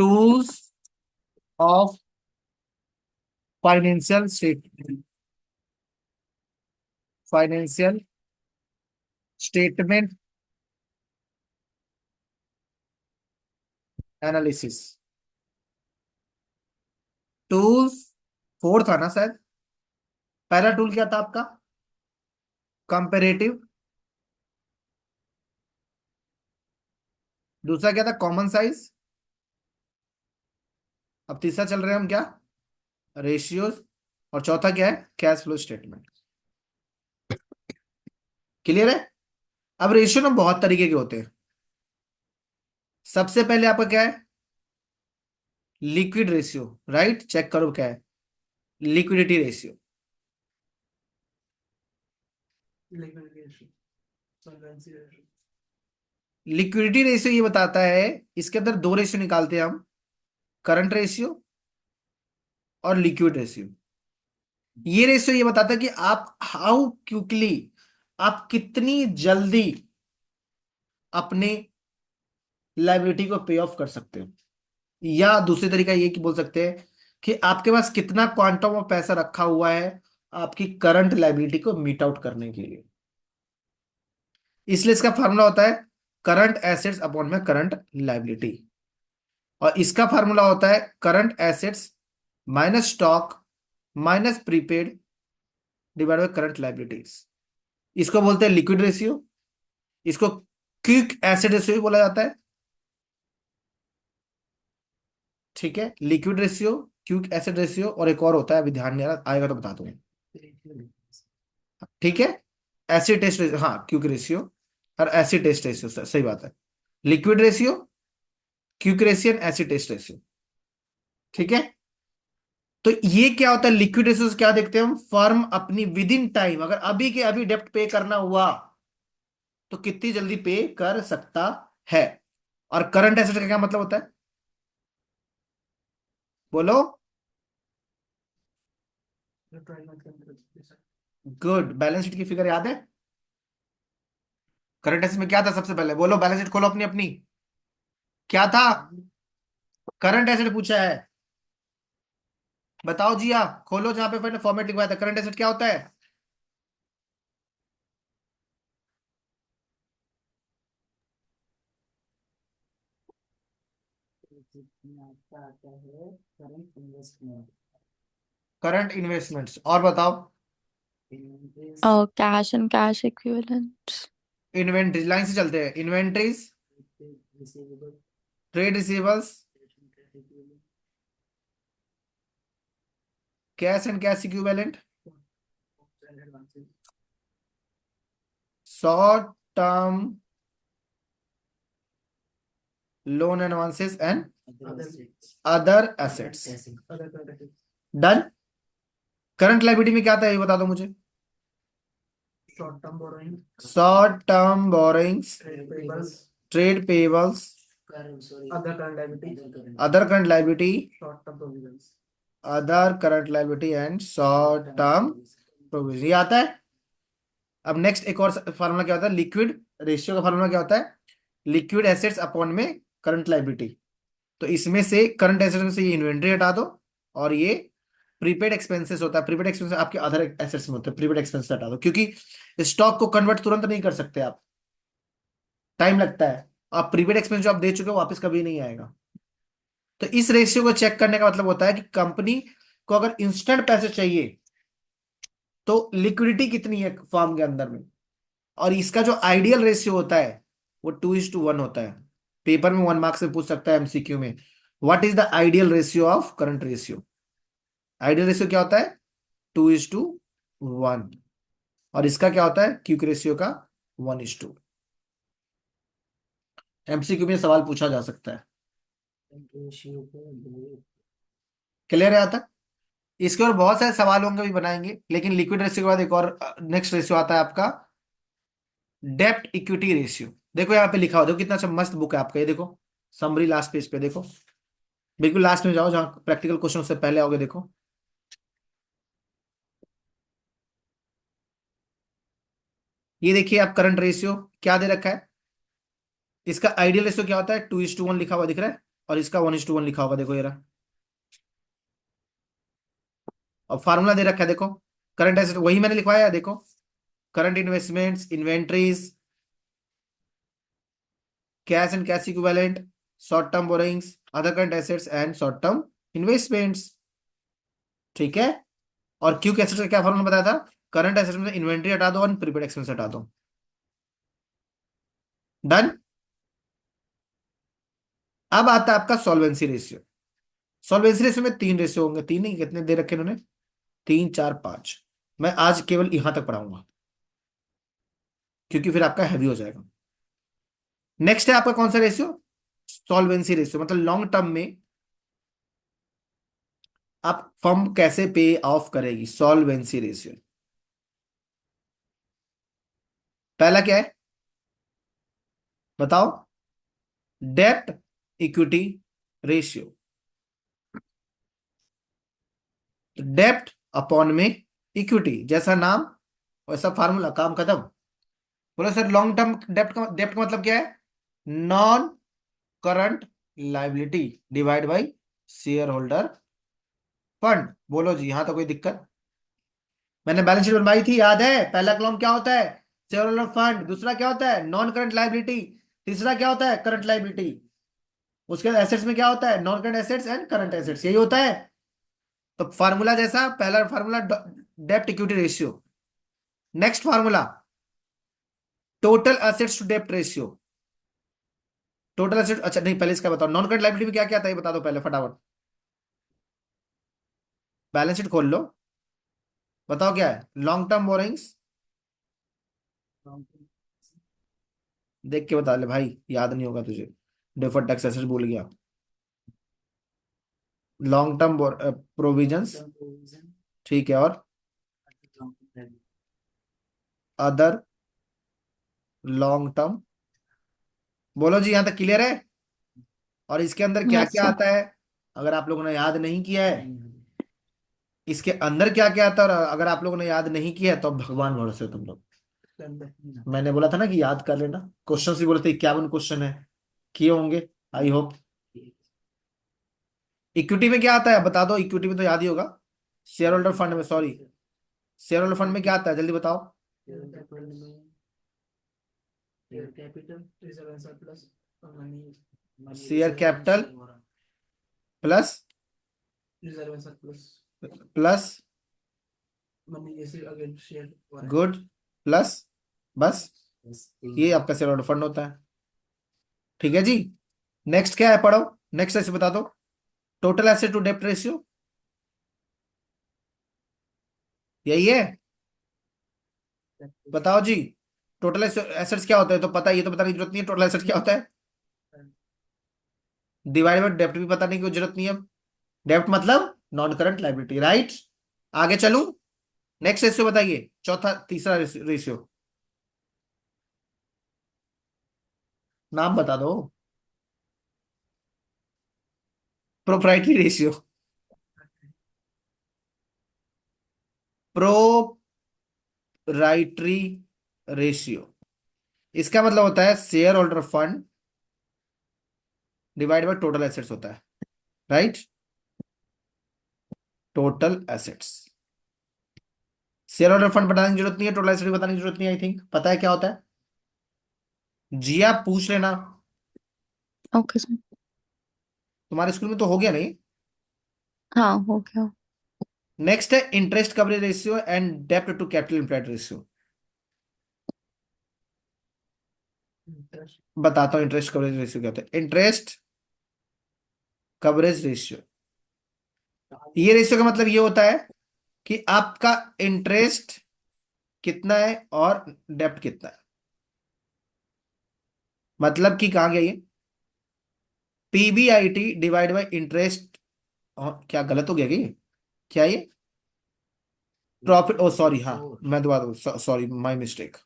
Tools of financial statement, financial statement analysis. Tools four था ना शायद। पहला टूल क्या था आपका? कंपेरेटिव। दूसरा क्या था? Common size. अब तीसरा चल रहे हैं हम क्या? रेशियोज। और चौथा क्या है? Cash flow statement. क्लियर है? अब रेशियो ना बहुत तरीके के होते हैं। सबसे पहले आपका क्या है? Liquid ratio. राइट, चेक करो क्या है लिक्विडिटी रेशियो। लिक्विडिटी रेशियो ये बताता है, इसके अंदर दो रेशियो निकालते हैं हम, करंट रेशियो और लिक्विड रेशियो। ये रेशियो ये बताता है कि आप हाउ क्विकली, आप कितनी जल्दी अपने लाइबिलिटी को पे ऑफ कर सकते हो, या दूसरे तरीका ये कि बोल सकते हैं कि आपके पास कितना क्वांटम ऑफ पैसा रखा हुआ है आपकी करंट लाइबिलिटी को मीट आउट करने के लिए। इसलिए इसका फार्मूला होता है करंट एसेट्स अपॉन में करंट लाइबिलिटी, और इसका फार्मूला होता है current assets minus stock minus prepaid divide by current liabilities. इसको बोलते हैं लिक्विड रेशियो। इसको क्विक एसिड रेशियो भी बोला जाता है। ठीक है, liquid ratio, quick acid ratio, और एक और होता है, अभी ध्यान नहीं आ रहा, आएगा तो बता दूंगा। ठीक है, एसिड टेस्ट रेशियो, हाँ क्विक रेशियो और एसिड टेस्ट रेशियो, सही बात है। Liquid ratio, quick ratio, acid test ratio. ठीक है, तो ये क्या होता है लिक्विड रेशियो से? क्या देखते हैं हम? फर्म अपनी विद इन टाइम, अगर अभी के अभी डेप्ट पे करना हुआ तो कितनी जल्दी पे कर सकता है। और करंट एसेट का क्या मतलब होता है? बोलो। गुड, बैलेंस शीट की फिगर याद है? करंट एसेट में क्या था सबसे पहले? बोलो, बैलेंस शीट खोलो अपनी अपनी। क्या था? करंट एसेट पूछा है, बताओ जी। आप खोलो जहां पे मैंने फॉर्मेट लिखवाया था। करंट एसेट क्या होता है? Current investments. और बताओ। Cash and cash equivalents. Inventories, line से चलते हैं। Inventories, trade receivables, cash and cash equivalent, short term loan advances and other assets. Done. Current liability में क्या था ये बता दो मुझे। Short term borrowings, trade payables, other current liability, other current liability and short term provision. ये आता है। अब नेक्स्ट एक और फार्मूला क्या होता है? लिक्विड रेशियो का फार्मूला क्या होता है? लिक्विड एसेट्स अपॉन में करंट लाइबिलिटी। तो इसमें से करंट एसेट्स में से ये इन्वेंट्री हटा दो, और ये प्रीपेड एक्सपेंसेस होता है। प्रीपेड एक्सपेंसेस आपके अदर एसेट्स में होते हैं। प्रीपेड एक्सपेंसेस हटा दो, क्योंकि स्टॉक को कन्वर्ट तुरंत नहीं कर सकते आप, टाइम लगता है। आप प्रीपेड एक्सपेंस जो आप दे चुके हो वापस कभी नहीं आएगा। तो इस रेशियो को चेक करने का मतलब होता है कि कंपनी को अगर इंस्टेंट पैसे चाहिए तो लिक्विडिटी कितनी है फर्म के अंदर में। और इसका जो आइडियल रेशियो होता है वो 2:1 होता है। पेपर में 1 मार्क्स से पूछ सकता है एमसीक्यू में, what is the ideal ratio of current ratio. Ideal ratio क्या होता है? 2:1। और इसका क्या होता है क्यूक रेशियो का? 1:2। एमसीक्यू में सवाल पूछा जा सकता है। क्लियर है यहाँ तक? इसके और बहुत सारे सवाल होंगे, भी बनाएंगे, लेकिन लिक्विड रेशियो के बाद एक और नेक्स्ट रेशियो आता है आपका, डेप्ट इक्विटी रेशियो। देखो यहाँ पे लिखा हो, देखो कितना अच्छा मस्त बुक है आपका ये। देखो समरी लास्ट पेज पे देखो, बिल्कुल लास्ट में जाओ जहां प्रैक्टिकल क्वेश्चन से पहले आओगे। देखो ये देखिए, आप करंट रेशियो क्या दे रखा है। इसका आइडियल रेशियो क्या होता है? 2:1 लिखा हुआ दिख रहा है। और इसका 1:1 लिखा होगा, देखो ये रहा। और फार्मूला दे रखा है देखो, करंट एसेट वही मैंने लिखवाया है देखो, current investments, inventories, cash and cash equivalent, short term borrowings, other current assets and short term investments. ठीक है। और क्यू के एसेट्स का क्या फॉर्मूला बताया था? करंट एसेट्स में इन्वेंट्री हटा दो और प्रीपेड एक्सपेंस हटा दो। डन। अब आता है आपका सॉल्वेंसी रेशियो। सॉल्वेंसी रेशियो में 3 रेशियो होंगे, 3 नहीं, कितने दे रखे इन्होंने, 3, 4, 5। मैं आज केवल यहां तक पढ़ाऊंगा क्योंकि फिर आपका हैवी हो जाएगा। नेक्स्ट है आपका कौन सा रेशियो? सॉल्वेंसी रेशियो, मतलब लॉन्ग टर्म में आप फर्म कैसे पे ऑफ करेगी, सॉल्वेंसी रेशियो। पहला क्या है बताओ? डेब्ट इक्विटी रेशियो। डेब्ट अपॉन में इक्विटी, जैसा नाम वैसा फार्मूला, काम खत्म। बोलो सर लॉन्ग टर्म डेब्ट का मतलब क्या है? Non current liability divide by share holder fund. बोलो जी, यहां तो कोई दिक्कत? मैंने बैलेंस शीट बनवाई थी, याद है? पहला कॉलम क्या होता है? Share holder fund. दूसरा क्या होता है? Non current liability. तीसरा क्या होता है? Current liability. उसके बाद एसेट्स में क्या होता है? Non current assets and current assets, यही होता है। तो फार्मूला जैसा, पहला फार्मूला डेब्ट equity ratio. Next formula total assets to डेब्ट रेशियो। टोटल एसेट, अच्छा नहीं, पहले इसका बताओ नॉन करंट लाइबिलिटी में क्या क्या आता है, ये बता दो पहले फटाफट। बैलेंस शीट खोल लो, बताओ क्या है? लॉन्ग टर्म बोरिंग्स, देख के बता ले भाई, याद नहीं होगा तुझे, डिफर्ड टैक्स एसेट भूल गया। लॉन्ग टर्म प्रोविजंस, ठीक है, और अदर लॉन्ग टर्म। बोलो जी, यहां तक क्लियर है? और इसके अंदर क्या Yes, क्या sir. आता है, अगर आप लोगों ने याद नहीं किया है, इसके अंदर क्या क्या आता है, और अगर आप लोगों ने याद नहीं किया है तो भगवान भरोसे तुम लोग। मैंने बोला था ना कि याद कर लेना, क्वेश्चन भी बोले थे 51 क्वेश्चन है, किए होंगे आई होप। इक्विटी में क्या आता है बता दो, इक्विटी में तो याद ही होगा। शेयर होल्डर फंड में, सॉरी, शेयर होल्डर फंड में क्या आता है, जल्दी बताओ। Share capital plus, plus good, plus, बस, ये आपका शेयर होल्डर फंड होता है। ठीक है जी। नेक्स्ट क्या है, पढ़ो। नेक्स्ट ऐसे बता दो, टोटल एसेट टू डेप्ट रेशियो, यही है। बताओ जी, टोटल एसेट्स क्या होता है, तो पता है, ये तो बताने की जरूरत नहीं है टोटल एसेट क्या होता है। डिवाइड बाय डेप्ट भी बताने की जरूरत नहीं है। डेप्ट मतलब नॉन करंट लाइबिलिटी, राइट। आगे चलूं, नेक्स्ट रेशियो बताइए, चौथा तीसरा रेशियो, नाम बता दो। प्रोप्राइटरी रेशियो, प्रोप्राइटरी रेशियो, इसका मतलब होता है share holder fund divide by total assets होता है, right. Total assets, share holder fund बताने की जरूरत नहीं है, टोटल एसेट बताने की जरूरत नहीं, आई थिंक पता है क्या होता है। जी आप पूछ लेना, Okay, sir. तुम्हारे स्कूल में तो हो गया नहीं। हाँ, हो गया. नेक्स्ट है इंटरेस्ट कवरेज रेशियो एंड डेब्ट टू कैपिटल एम्प्लॉयड रेशियो। बताता हूँ इंटरेस्ट कवरेज रेशियो क्या होता है। इंटरेस्ट कवरेज रेशियो, ये रेशियो का मतलब ये होता है कि आपका इंटरेस्ट कितना है और डेब्ट कितना है। मतलब कि कहाँ गया ये, पीबीआईटी डिवाइड बाय इंटरेस्ट। क्या गलत हो गया क्या ये? क्या ये प्रॉफिट, ओ सॉरी, हाँ मैं दोबारा, सॉरी माय मिस्टेक,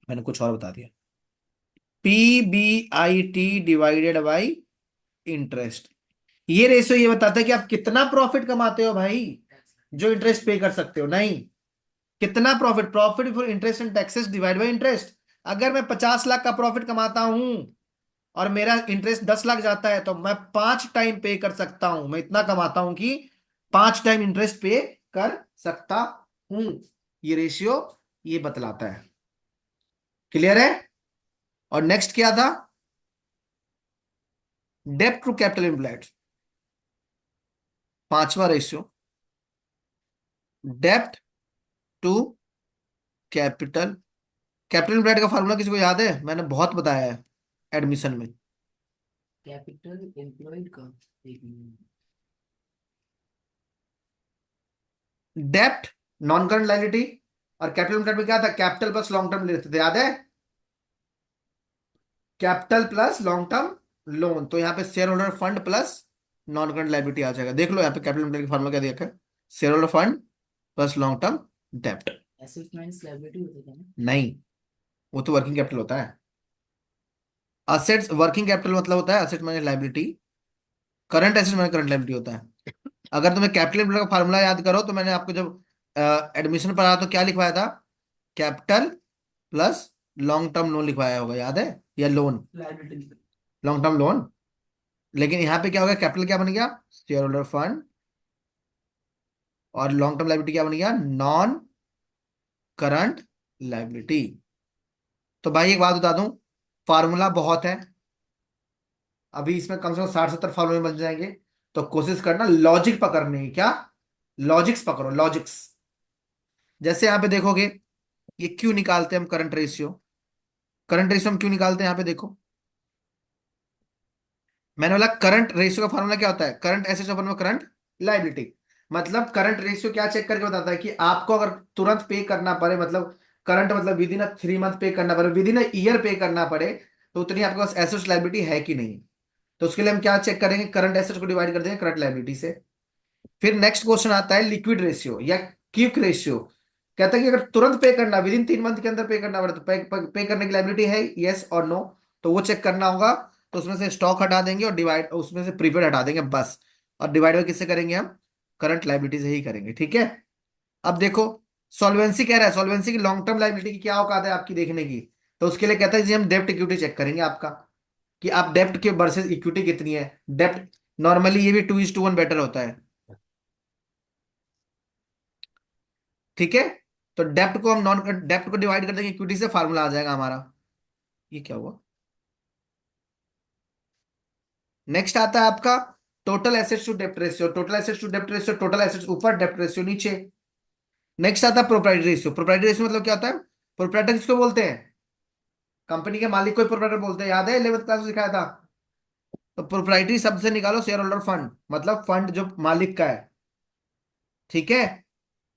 मैंने कुछ और बता दिया। पीबीआईटी डिवाइडेड बाय इंटरेस्ट, ये रेशियो ये बताता है कि आप कितना प्रॉफिट कमाते हो भाई, जो इंटरेस्ट पे कर सकते हो। नहीं, कितना profit, profit before interest and taxes divide by interest. अगर मैं 50 लाख का प्रॉफिट कमाता हूं और मेरा इंटरेस्ट 10 लाख जाता है, तो मैं 5 टाइम पे कर सकता हूं, मैं इतना कमाता हूं कि 5 टाइम इंटरेस्ट पे कर सकता हूं। ये रेशियो ये बतलाता है। क्लियर है? और नेक्स्ट क्या था? डेब्ट टू कैपिटल एम्प्लॉयड, पांचवा रेशियो, डेब्ट टू कैपिटल। कैपिटल एम्प्लॉयड का फॉर्मूला किसी को याद है? मैंने बहुत बताया है एडमिशन में। कैपिटल एम्प्लॉयड का एक मिनट। डेब्ट नॉन करंट लायबिलिटी, और कैपिटल एम्प्लॉयड में क्या था? कैपिटल प्लस लॉन्ग टर्म लेते थे, याद है? Capital plus long term loan, तो यहाँ पे share holder fund plus non current liability आ जाएगा। देख लो यहाँ पे कैपिटल एम्प्लॉयड का फॉर्मूला क्या दिया है, share holder fund plus long term डेब्ट। एसेट माइनस लायबिलिटी होता था ना। नहीं, वो तो वर्किंग कैपिटल होता है। असेट्स वर्किंग कैपिटल मतलब होता है asset minus liability, current asset minus current liability होता है। अगर तुम्हें कैपिटल एम्प्लॉयड का फार्मूला याद करो, तो मैंने आपको जब एडमिशन पढ़ा तो क्या लिखवाया था? Capital plus long term loan लिखवाया होगा, याद है? या loan, liability. Long term loan. लेकिन यहाँ पे क्या हो गया? कैपिटल क्या बन गया? शेयर होल्डर फंड, और लॉन्ग टर्म लायबिलिटी क्या बन गया? Non current liability. तो भाई एक बात बता दूं, फार्मूला बहुत है, अभी इसमें कम से कम 60-70 फार्मूले बन जाएंगे। तो कोशिश करना लॉजिक पकड़ने की, क्या लॉजिक्स पकड़ो, लॉजिक्स। जैसे यहाँ पे देखोगे, ये क्यों निकालते हैं हम करंट रेशियो? करंट रेशियो हम क्यों निकालते हैं? यहाँ पे देखो, मैंने बोला करंट रेशियो का फॉर्मूला क्या होता है? Current assets upon current liability. मतलब करंट रेशियो क्या चेक करके बताता है कि आपको अगर तुरंत पे करना पड़े, मतलब करंट मतलब विद इन 3 मंथ पे करना पड़े, विद इन ईयर पे करना पड़े, तो उतनी आपके पास एसेट्स लायबिलिटी है कि नहीं। तो उसके लिए हम क्या चेक करेंगे? करंट एसेट्स को डिवाइड कर देंगे करंट लायबिलिटी से। फिर नेक्स्ट क्वेश्चन आता है लिक्विड रेशियो या क्विक रेशियो। कहता है कि अगर तुरंत पे करना, विद इन 3 मंथ के अंदर पे करना पड़े, तो पे करने की लायबिलिटी है, यस और नो। तो वो चेक करना होगा। तो उसमें से स्टॉक हटा देंगे और डिवाइड, उसमें से प्रीपेड हटा देंगे बस। और डिवाइड बाय किससे करेंगे हम? करंट लायबिलिटी से ही करेंगे, ठीक है? अब देखो, सॉल्वेंसी कह रहा है, सॉल्वेंसी की लॉन्ग टर्म लायबिलिटी की क्या औकात है आपकी देखने की। तो उसके लिए कहता है जी हम डेप्ट इक्विटी चेक करेंगे आपका, कि आप डेप्ट के वर्सेस इक्विटी कितनी है। डेप्ट नॉर्मली ये भी 2:1 बेटर होता है, ठीक है? तो डेप्ट को हम नॉन डेप्ट को डिवाइड कर देंगे इक्विटी से, फार्मूला आ जाएगा हमारा। ये क्या हुआ? नेक्स्ट आता है आपका टोटल एसेट्स टू डेप्ट रेशियो। टोटल एसेट्स टू डेप्ट रेशियो, टोटल एसेट्स ऊपर, डेप्ट रेशियो नीचे। नेक्स्ट आता है प्रोप्राइटरी रेशियो। प्रोप्राइटरी रेशियो मतलब क्या होता है? प्रोप्राइटर किसको बोलते हैं? कंपनी के मालिक को प्रोप्राइटर बोलते हैं, याद है? 11th क्लास में सिखाया था। तो प्रोप्राइटरी शब्द से निकालो शेयर होल्डर फंड, मतलब फंड जो मालिक का है, ठीक है?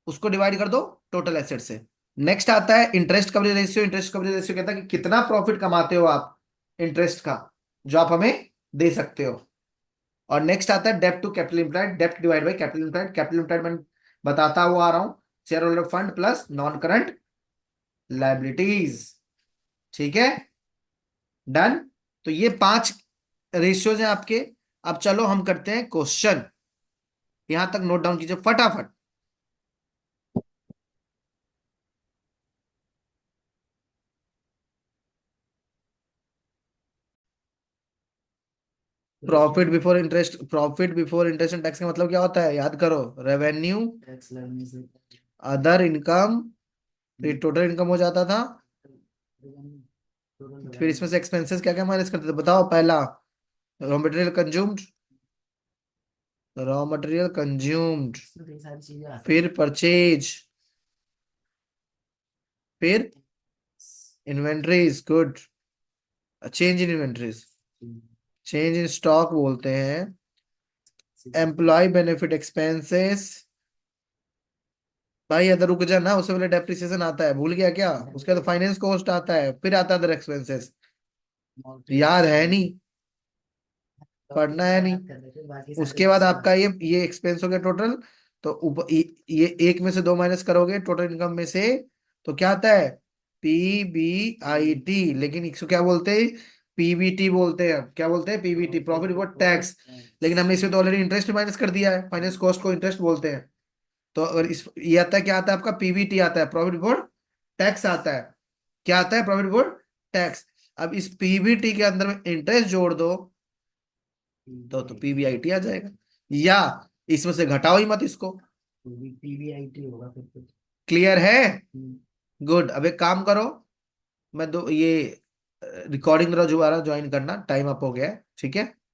उसको डिवाइड कर दो टोटल एसेट से। नेक्स्ट आता है interest coverage ratio. Interest coverage ratio कहता है कि कितना प्रॉफिट कमाते हो आप इंटरेस्ट का, जो आप हमें दे सकते हो। और नेक्स्ट आता है डेप्ट to capital employed. Dept divide by capital employed. Capital employed मैं बताता हुआ आ रहा हूं, share holder fund plus non current liabilities, ठीक है? डन। तो ये 5 रेशियोज हैं आपके। अब चलो हम करते हैं क्वेश्चन, यहां तक नोट डाउन कीजिए फटाफट। Profit before interest, profit before interest and tax का मतलब क्या होता है? याद करो, रेवेन्यू, टैक्स लगने से अदर इनकम, फिर टोटल इनकम हो जाता था, फिर इसमें से एक्सपेंसेस क्या क्या माइनस करते थे बताओ? पहला raw material consumed, raw material consumed, इसमें कई सारी चीजें आती फिर परचेज, फिर inventories, good, change in inventories, हैं। चेंज इन स्टॉक बोलते हैं, एम्प्लॉय बेनिफिट एक्सपेंसेस। भाई अगर रुक जा ना, उससे पहले डेप्रिसिएशन आता है, भूल गया क्या? उसके बाद फाइनेंस कॉस्ट आता है, फिर आता है अदर एक्सपेंसेस। याद है नहीं? पढ़ना है नहीं? बाकी उसके सारे बाद चीजें आपका ये एक्सपेंस हो गया टोटल। तो ऊपर ये एक में से 2 माइनस करोगे टोटल इनकम में से, तो क्या आता है? PBIT। लेकिन इसको क्या बोलते हैं? PBT बोलते हैं। क्या बोलते हैं? PBT, profit before tax. लेकिन हमने इसमें तो ऑलरेडी इंटरेस्ट माइनस कर दिया है, फाइनेंस कॉस्ट को इंटरेस्ट बोलते हैं। तो अगर इस ये आता है, क्या आता है आपका? PBT आता है, प्रॉफिट बिफोर टैक्स आता है। क्या आता है? Profit before tax. अब इस पीबीटी के अंदर में इंटरेस्ट जोड़ दो तो पीबीआईटी आ जाएगा, या इसमें से घटाओ ही मत इसको। पीवीआईटी होगा फिर तो। क्लियर है? हम्म, गुड। अब एक काम करो, मैं दो ये रिकॉर्डिंग दोबारा ज्वाइन करना, टाइम अप हो गया है, ठीक है।